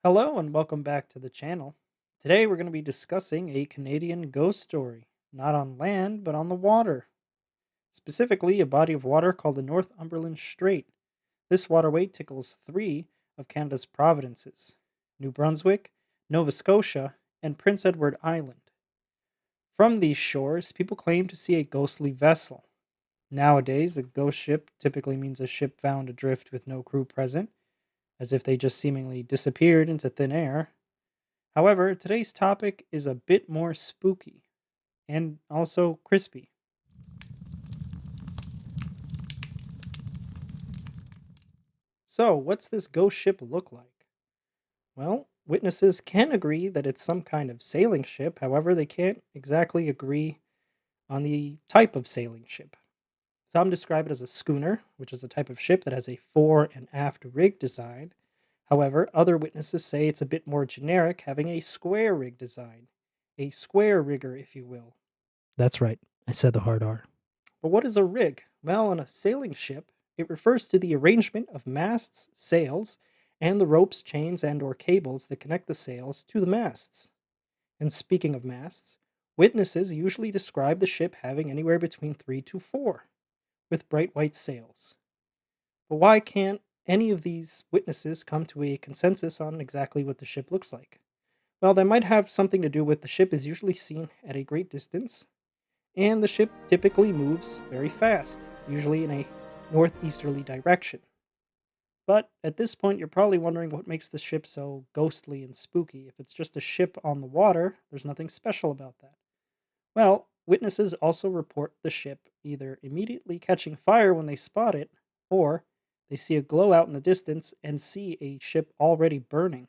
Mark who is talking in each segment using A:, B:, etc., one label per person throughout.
A: Hello and welcome back to the channel. Today we're going to be discussing a Canadian ghost story, not on land but on the water. Specifically, a body of water called the Northumberland Strait. This waterway tickles three of Canada's provinces: New Brunswick, Nova Scotia, and Prince Edward Island. From these shores, people claim to see a ghostly vessel. Nowadays, a ghost ship typically means a ship found adrift with no crew present, as if they just seemingly disappeared into thin air. However, today's topic is a bit more spooky and also crispy. So, what's this ghost ship look like? Well, witnesses can agree that it's some kind of sailing ship, however, they can't exactly agree on the type of sailing ship. Some describe it as a schooner, which is a type of ship that has a fore and aft rig design. However, other witnesses say it's a bit more generic, having a square rig design. A square rigger, if you will.
B: That's right. I said the hard R.
A: But what is a rig? Well, on a sailing ship, it refers to the arrangement of masts, sails, and the ropes, chains, and or cables that connect the sails to the masts. And speaking of masts, witnesses usually describe the ship having anywhere between 3 to 4 with bright white sails. But why can't any of these witnesses come to a consensus on exactly what the ship looks like? Well, that might have something to do with the ship is usually seen at a great distance, and the ship typically moves very fast, usually in a northeasterly direction. But at this point, you're probably wondering what makes the ship so ghostly and spooky. If it's just a ship on the water, there's nothing special about that. Well, witnesses also report the ship either immediately catching fire when they spot it, or they see a glow out in the distance and see a ship already burning.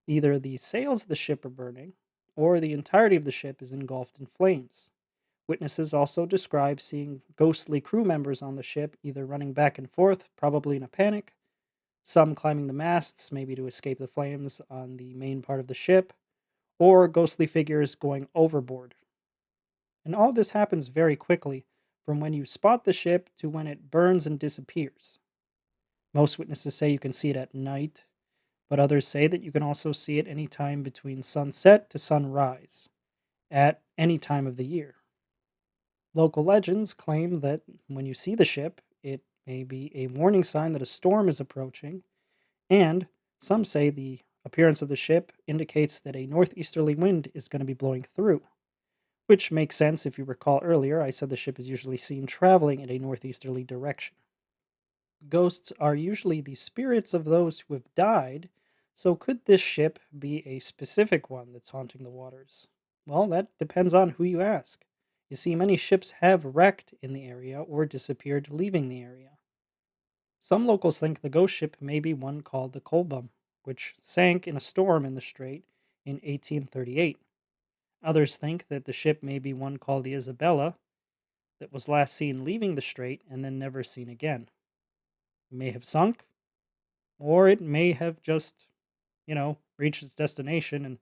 A: Either the sails of the ship are burning, or the entirety of the ship is engulfed in flames. Witnesses also describe seeing ghostly crew members on the ship either running back and forth, probably in a panic, some climbing the masts, maybe to escape the flames on the main part of the ship, or ghostly figures going overboard. And all this happens very quickly, from when you spot the ship to when it burns and disappears. Most witnesses say you can see it at night, but others say that you can also see it any time between sunset to sunrise, at any time of the year. Local legends claim that when you see the ship, it may be a warning sign that a storm is approaching, and some say the appearance of the ship indicates that a northeasterly wind is going to be blowing through, which makes sense if you recall earlier I said the ship is usually seen traveling in a northeasterly direction. Ghosts are usually the spirits of those who have died, so could this ship be a specific one that's haunting the waters? Well, that depends on who you ask. You see, many ships have wrecked in the area or disappeared leaving the area. Some locals think the ghost ship may be one called the Colbum, which sank in a storm in the strait in 1838. Others think that the ship may be one called the Isabella, that was last seen leaving the strait and then never seen again. It may have sunk, or it may have just, reached its destination and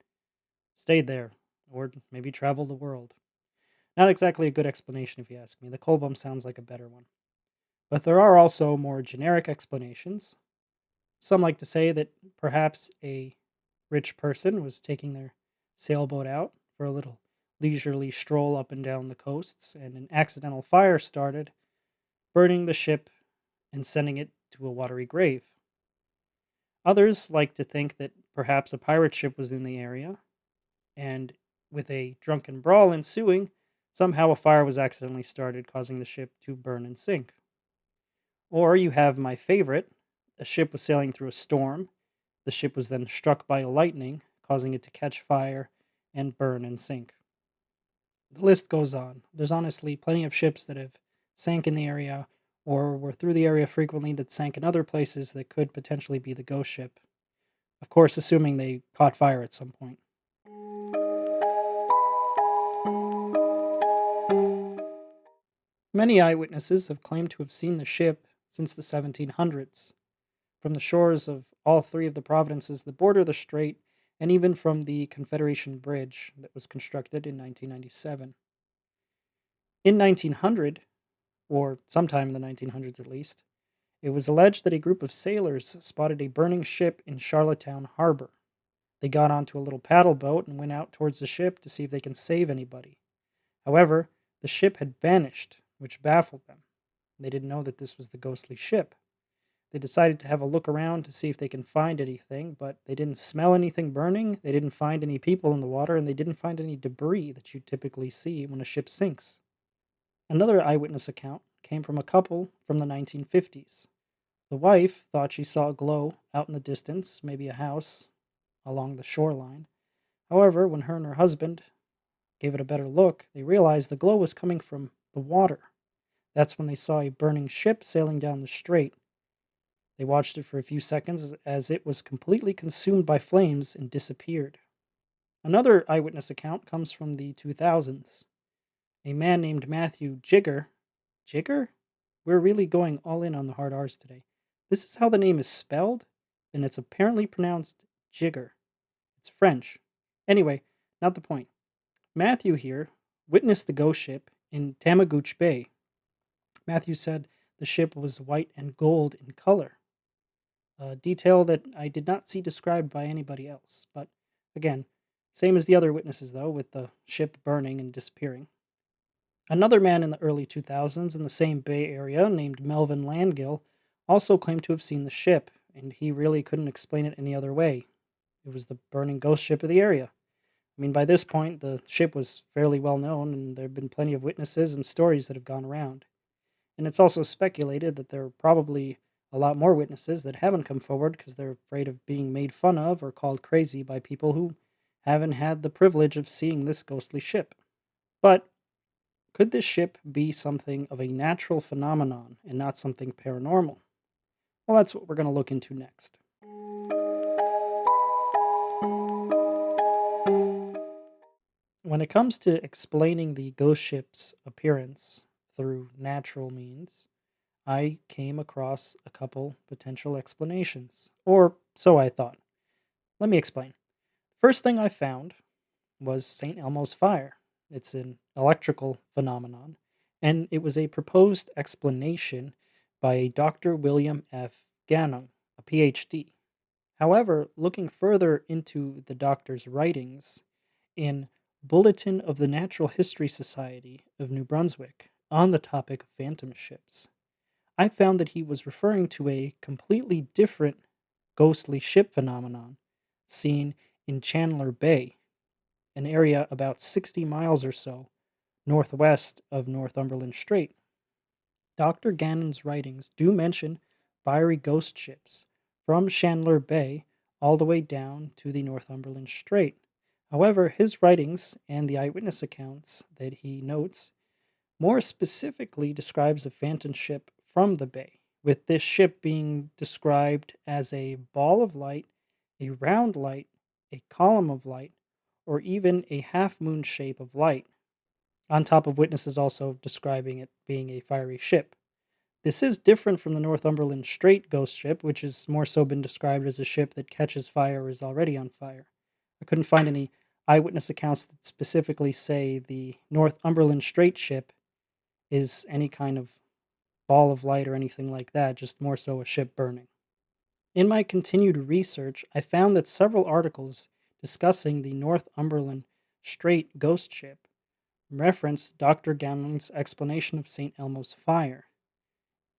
A: stayed there, or maybe traveled the world. Not exactly a good explanation if you ask me. The Colbum sounds like a better one. But there are also more generic explanations. Some like to say that perhaps a rich person was taking their sailboat out for a little leisurely stroll up and down the coasts, and an accidental fire started, burning the ship and sending it to a watery grave. Others like to think that perhaps a pirate ship was in the area, and with a drunken brawl ensuing, somehow a fire was accidentally started, causing the ship to burn and sink. Or you have my favorite: a ship was sailing through a storm. The ship was then struck by a lightning, causing it to catch fire and burn and sink. The list goes on. There's honestly plenty of ships that have sank in the area or were through the area frequently that sank in other places that could potentially be the ghost ship. Of course, assuming they caught fire at some point. Many eyewitnesses have claimed to have seen the ship since the 1700s, from the shores of all three of the provinces that border the strait, and even from the Confederation Bridge that was constructed in 1997. In 1900, or sometime in the 1900s at least, It was alleged that a group of sailors spotted a burning ship in Charlottetown Harbor. They got onto a little paddle boat and went out towards the ship to see if they can save anybody. However, the ship had vanished, which baffled them. They didn't know that this was the ghostly ship. They decided to have a look around to see if they can find anything, but they didn't smell anything burning, they didn't find any people in the water, and they didn't find any debris that you typically see when a ship sinks. Another eyewitness account came from a couple from the 1950s. The wife thought she saw a glow out in the distance, maybe a house along the shoreline. However, when her and her husband gave it a better look, they realized the glow was coming from the water. That's when they saw a burning ship sailing down the strait. They watched it for a few seconds as it was completely consumed by flames and disappeared. Another eyewitness account comes from the 2000s. A man named Matthew Jigger. Jigger? We're really going all in on the hard R's today. This is how the name is spelled, and it's apparently pronounced Jigger. It's French. Anyway, not the point. Matthew here witnessed the ghost ship in Tamagooch Bay. Matthew said the ship was white and gold in color, a detail that I did not see described by anybody else. But again, same as the other witnesses, though, with the ship burning and disappearing. Another man in the early 2000s in the same Bay Area, named Melvin Landgill, also claimed to have seen the ship, and he really couldn't explain it any other way. It was the burning ghost ship of the area. I mean, by this point, the ship was fairly well known, and there have been plenty of witnesses and stories that have gone around. And it's also speculated that there are probably a lot more witnesses that haven't come forward because they're afraid of being made fun of or called crazy by people who haven't had the privilege of seeing this ghostly ship. But could this ship be something of a natural phenomenon and not something paranormal? Well, that's what we're going to look into next. When it comes to explaining the ghost ship's appearance through natural means, I came across a couple potential explanations, or so I thought. Let me explain. First thing I found was St. Elmo's fire. It's an electrical phenomenon, and it was a proposed explanation by Dr. William F. Gannon, a PhD. However, looking further into the doctor's writings in Bulletin of the Natural History Society of New Brunswick on the topic of phantom ships, I found that he was referring to a completely different ghostly ship phenomenon seen in Chandler Bay, an area about 60 miles or so northwest of Northumberland Strait. Dr. Gannon's writings do mention fiery ghost ships from Chandler Bay all the way down to the Northumberland Strait. However, his writings and the eyewitness accounts that he notes more specifically describes a phantom ship from the bay, with this ship being described as a ball of light, a round light, a column of light, or even a half moon shape of light, on top of witnesses also describing it being a fiery ship. This is different from the Northumberland Strait ghost ship, which has more so been described as a ship that catches fire or is already on fire. I couldn't find any eyewitness accounts that specifically say the Northumberland Strait ship is any kind of ball of light or anything like that, just more so a ship burning. In my continued research, I found that several articles discussing the Northumberland Strait ghost ship reference Dr. Gannon's explanation of St. Elmo's fire.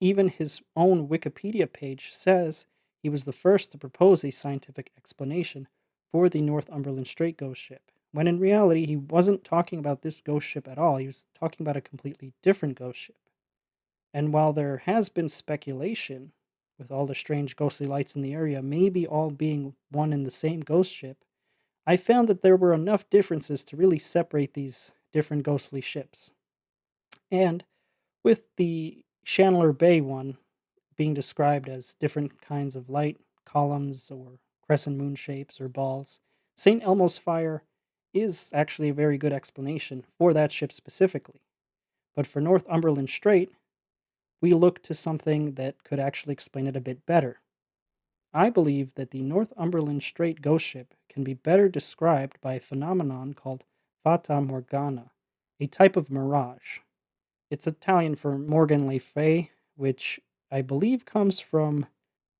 A: Even his own Wikipedia page says he was the first to propose a scientific explanation for the Northumberland Strait ghost ship, when in reality he wasn't talking about this ghost ship at all, he was talking about a completely different ghost ship. And while there has been speculation, with all the strange ghostly lights in the area maybe all being one and the same ghost ship, I found that there were enough differences to really separate these different ghostly ships. And with the Chandler Bay one being described as different kinds of light, columns, or crescent moon shapes, or balls, St. Elmo's fire is actually a very good explanation for that ship specifically. But for Northumberland Strait, we look to something that could actually explain it a bit better. I believe that the Northumberland Strait ghost ship can be better described by a phenomenon called fata morgana, a type of mirage. It's Italian for Morgan le Fay, which I believe comes from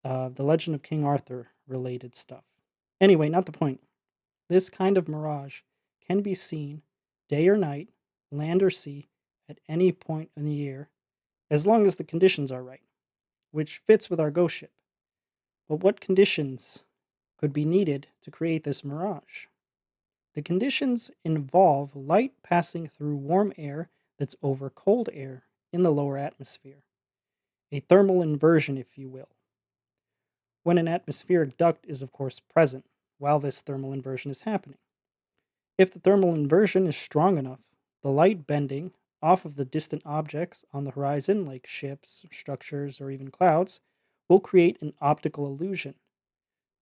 A: the Legend of King Arthur related stuff. Anyway, not the point. This kind of mirage can be seen day or night, land or sea, at any point in the year, as long as the conditions are right, which fits with our ghost ship. But what conditions could be needed to create this mirage? The conditions involve light passing through warm air that's over cold air in the lower atmosphere, a thermal inversion, if you will, when an atmospheric duct is, of course, present while this thermal inversion is happening. If the thermal inversion is strong enough, the light bending off of the distant objects on the horizon, like ships, structures, or even clouds, will create an optical illusion.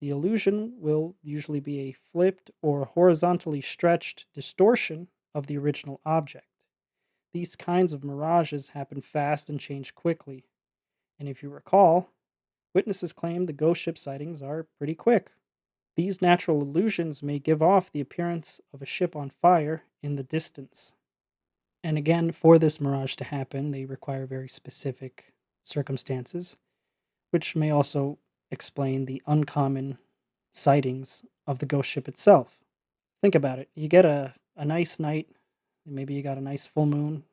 A: The illusion will usually be a flipped or horizontally stretched distortion of the original object. These kinds of mirages happen fast and change quickly, and if you recall, witnesses claim the ghost ship sightings are pretty quick. These natural illusions may give off the appearance of a ship on fire in the distance. And again, for this mirage to happen, they require very specific circumstances, which may also explain the uncommon sightings of the ghost ship itself. Think about it. You get a nice night, maybe you got a nice full moon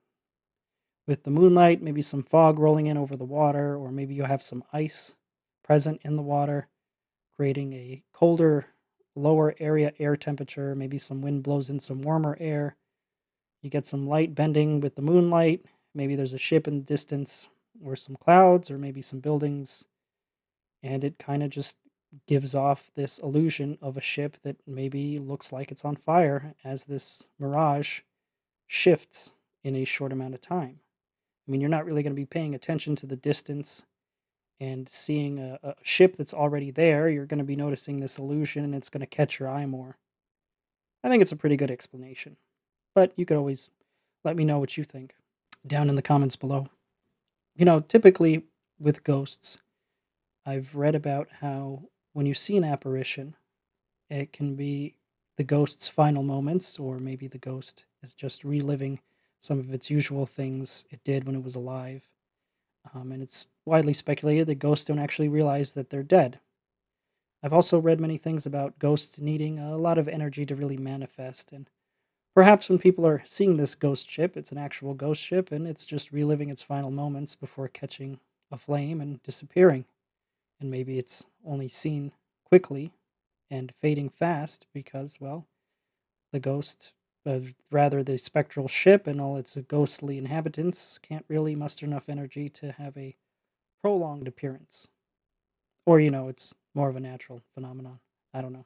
A: with the moonlight, maybe some fog rolling in over the water, or maybe you have some ice present in the water, creating a colder, lower area air temperature. Maybe some wind blows in some warmer air. You get some light bending with the moonlight. Maybe there's a ship in the distance, or some clouds, or maybe some buildings. And it kind of just gives off this illusion of a ship that maybe looks like it's on fire as this mirage shifts in a short amount of time. I mean, you're not really going to be paying attention to the distance and seeing a ship that's already there. You're going to be noticing this illusion and it's going to catch your eye more. I think it's a pretty good explanation. But you could always let me know what you think down in the comments below. Typically with ghosts, I've read about how when you see an apparition, it can be the ghost's final moments, or maybe the ghost is just reliving some of its usual things it did when it was alive. And it's widely speculated that ghosts don't actually realize that they're dead. I've also read many things about ghosts needing a lot of energy to really manifest, and perhaps when people are seeing this ghost ship, it's an actual ghost ship, and it's just reliving its final moments before catching a flame and disappearing. And maybe it's only seen quickly and fading fast because, well, the ghost, rather the spectral ship and all its ghostly inhabitants, can't really muster enough energy to have a prolonged appearance. Or, it's more of a natural phenomenon. I don't know.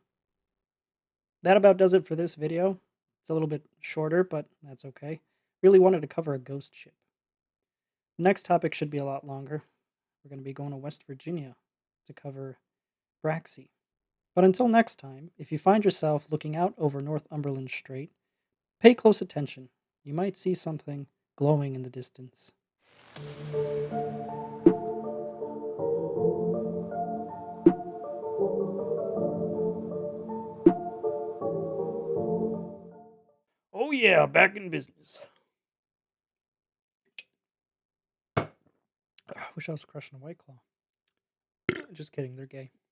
A: That about does it for this video. It's a little bit shorter, but that's okay. Really wanted to cover a ghost ship. The next topic should be a lot longer. We're going to be going to West Virginia to cover Braxy. But until next time, if you find yourself looking out over Northumberland Strait, pay close attention. You might see something glowing in the distance. Oh yeah, back in business. I wish I was crushing a White Claw. Just kidding, they're gay.